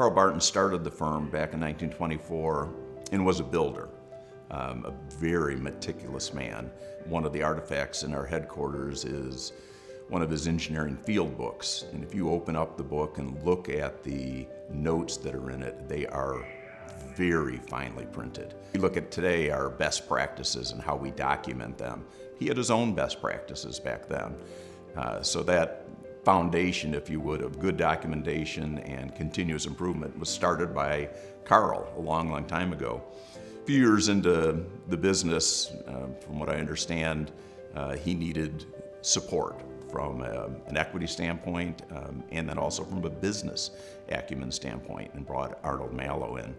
Carl Barton started the firm back in 1924 and was a builder, a very meticulous man. One of the artifacts in our headquarters is one of his engineering field books. And if you open up the book and look at the notes that are in it, they are very finely printed. We look at today our best practices and how we document them. He had his own best practices back then. So that foundation, if you would, of good documentation and continuous improvement was started by Carl a long, long time ago. A few years into the business, from what I understand, he needed support from an equity standpoint and then also from a business acumen standpoint, and brought Arnold Malow in.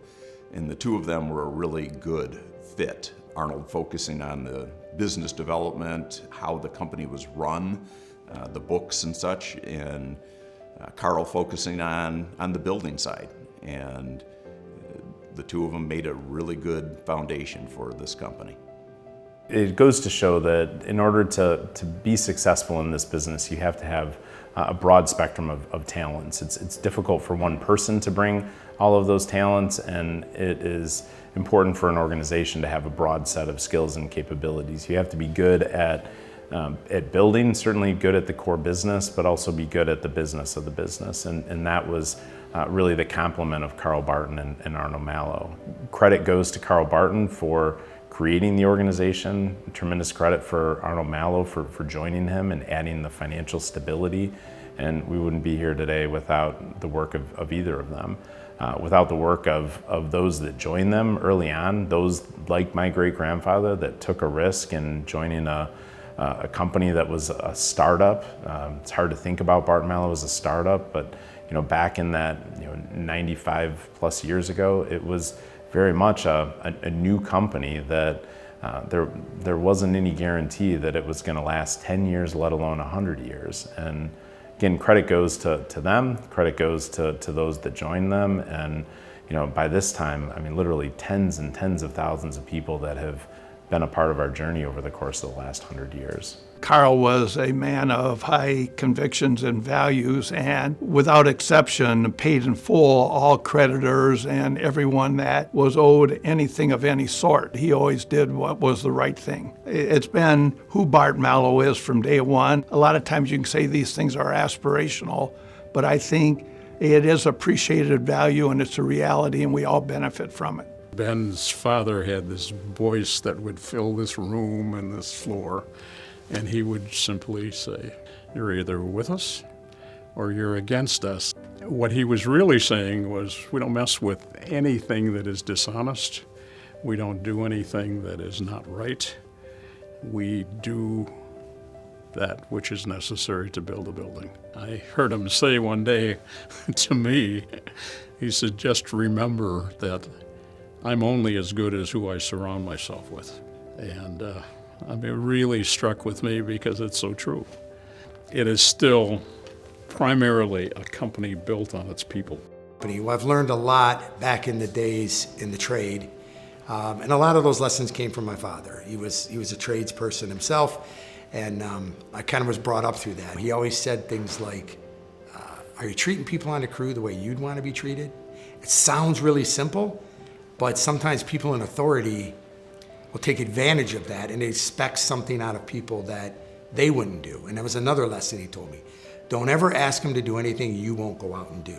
And the two of them were a really good fit. Arnold focusing on the business development, how the company was run, the books and such, and Carl focusing on the building side. And the two of them made a really good foundation for this company. It goes to show that in order to be successful in this business, you have to have a broad spectrum of talents. It's difficult for one person to bring all of those talents, and it is important for an organization to have a broad set of skills and capabilities. You have to be good at building, certainly good at the core business, but also be good at the business of the business. And that was really the complement of Carl Barton and Arnold Malow. Credit goes to Carl Barton for creating the organization, tremendous credit for Arnold Malow for joining him and adding the financial stability. And we wouldn't be here today without the work of either of them. Without the work of those that joined them early on, those like my great-grandfather that took a risk in joining a company that was a startup. It's hard to think about Barton Malow as a startup, but back in that 95 plus years ago, it was very much a new company that there wasn't any guarantee that it was going to last 10 years, let alone 100 years. And again, credit goes to them, credit goes to those that joined them. And by this time, I mean, literally tens and tens of thousands of people that have been a part of our journey over the course of the last 100 years. Carl was a man of high convictions and values, and without exception paid in full all creditors and everyone that was owed anything of any sort. He always did what was the right thing. It's been who Barton Malow is from day one. A lot of times you can say these things are aspirational, but I think it is appreciated value and it's a reality, and we all benefit from it. Ben's father had this voice that would fill this room and this floor, and he would simply say, "You're either with us or you're against us." What he was really saying was, we don't mess with anything that is dishonest. We don't do anything that is not right. We do that which is necessary to build a building. I heard him say one day to me, he said, "Just remember that I'm only as good as who I surround myself with." And it really struck with me because it's so true. It is still primarily a company built on its people. Well, I've learned a lot back in the days in the trade, and a lot of those lessons came from my father. He was a tradesperson himself, and I kind of was brought up through that. He always said things like, "Are you treating people on the crew the way you'd want to be treated?" It sounds really simple, but sometimes people in authority will take advantage of that and they expect something out of people that they wouldn't do. And that was another lesson he told me. Don't ever ask them to do anything you won't go out and do.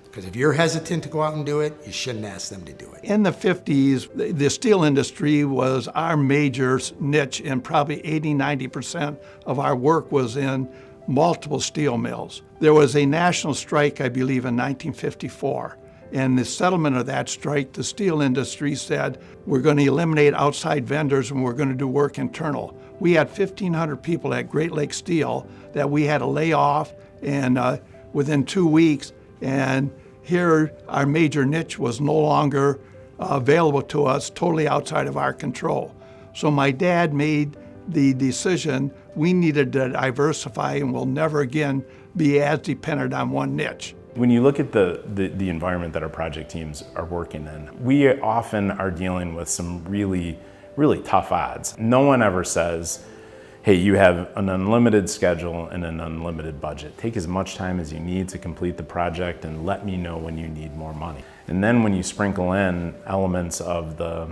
Because if you're hesitant to go out and do it, you shouldn't ask them to do it. In the 50s, the steel industry was our major niche, and probably 80–90% of our work was in multiple steel mills. There was a national strike, I believe, in 1954. And the settlement of that strike, the steel industry said, we're going to eliminate outside vendors and we're going to do work internal. We had 1,500 people at Great Lakes Steel that we had to lay off and within 2 weeks. And here our major niche was no longer available to us, totally outside of our control. So my dad made the decision we needed to diversify and we'll never again be as dependent on one niche. When you look at the environment that our project teams are working in, we often are dealing with some really, really tough odds. No one ever says, hey, you have an unlimited schedule and an unlimited budget. Take as much time as you need to complete the project and let me know when you need more money. And then when you sprinkle in elements of the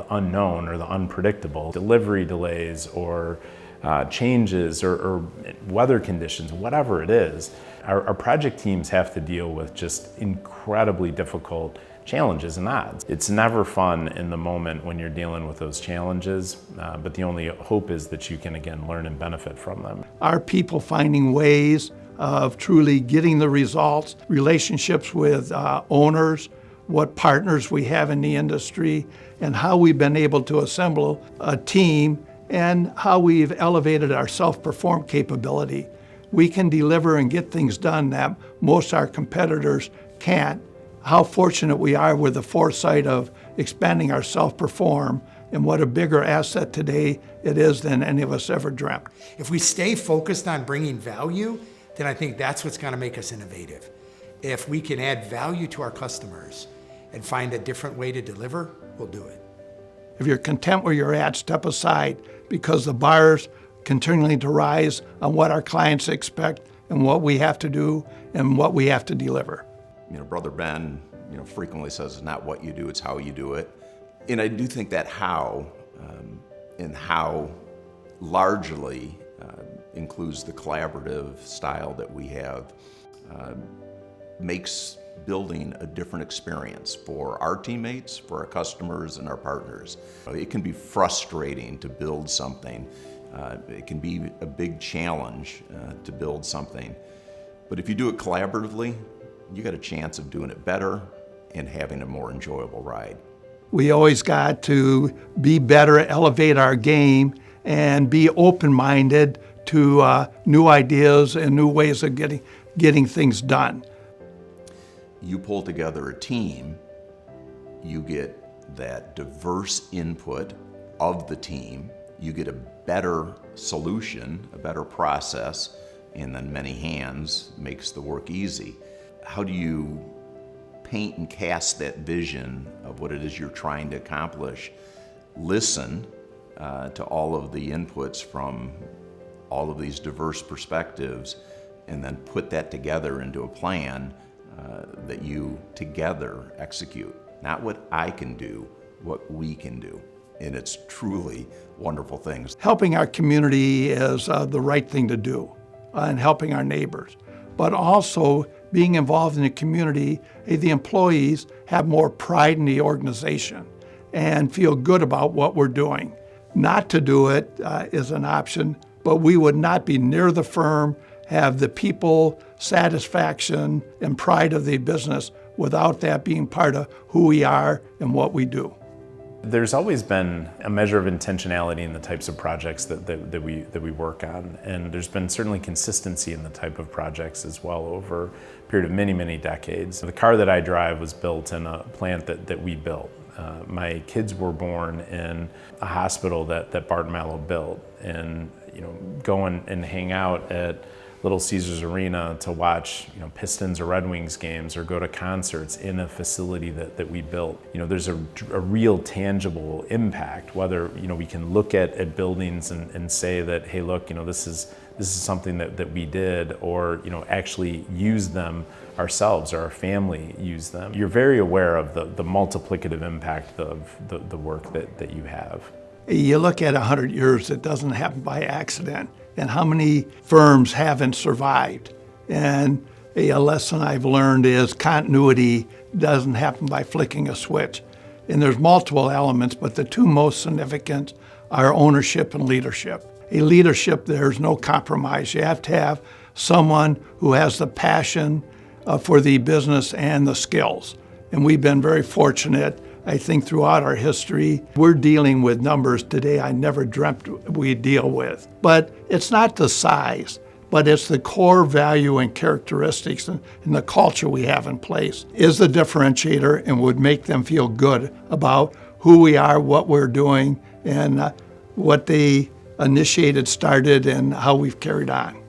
unknown or the unpredictable, delivery delays or changes or weather conditions, whatever it is, our project teams have to deal with just incredibly difficult challenges and odds. It's never fun in the moment when you're dealing with those challenges, but the only hope is that you can, again, learn and benefit from them. Our people finding ways of truly getting the results, relationships with owners, what partners we have in the industry, and how we've been able to assemble a team, and how we've elevated our self-perform capability. We can deliver and get things done that most of our competitors can't. How fortunate we are with the foresight of expanding our self-perform, and what a bigger asset today it is than any of us ever dreamt. If we stay focused on bringing value, then I think that's what's going to make us innovative. If we can add value to our customers and find a different way to deliver, we'll do it. If you're content where you're at, step aside, because the bar's continuing to rise on what our clients expect and what we have to do and what we have to deliver. Brother Ben, frequently says it's not what you do, it's how you do it. And I do think that how, and how largely includes the collaborative style that we have, makes building a different experience for our teammates, for our customers, and our partners. It can be frustrating to build something. It can be a big challenge to build something. But if you do it collaboratively, you got a chance of doing it better and having a more enjoyable ride. We always got to be better, elevate our game, and be open-minded to new ideas and new ways of getting things done. You pull together a team, you get that diverse input of the team, you get a better solution, a better process, and then many hands makes the work easy. How do you paint and cast that vision of what it is you're trying to accomplish? Listen to all of the inputs from all of these diverse perspectives, and then put that together into a plan that you together execute. Not what I can do, what we can do. And it's truly wonderful things. Helping our community is the right thing to do, and helping our neighbors. But also being involved in the community, the employees have more pride in the organization and feel good about what we're doing. Not to do it is an option, but we would not be near the firm, have the people satisfaction and pride of the business without that being part of who we are and what we do. There's always been a measure of intentionality in the types of projects that we work on, and there's been certainly consistency in the type of projects as well over a period of many, many decades. The car that I drive was built in a plant that we built. My kids were born in a hospital that Barton Malow built, and go and hang out at Little Caesars Arena to watch Pistons or Red Wings games, or go to concerts in a facility that we built. There's a real tangible impact, whether we can look at buildings and say that, hey, look, this is something that we did, or actually use them ourselves or our family use them. You're very aware of the multiplicative impact of the work that you have. You look at 100 years, it doesn't happen by accident. And how many firms haven't survived? And a lesson I've learned is continuity doesn't happen by flicking a switch. And there's multiple elements, but the two most significant are ownership and leadership. A leadership, there's no compromise. You have to have someone who has the passion for the business and the skills. And we've been very fortunate, I think, throughout our history. We're dealing with numbers today I never dreamt we'd deal with. But it's not the size, but it's the core value and characteristics and the culture we have in place is the differentiator and would make them feel good about who we are, what we're doing, and what they initiated, started, and how we've carried on.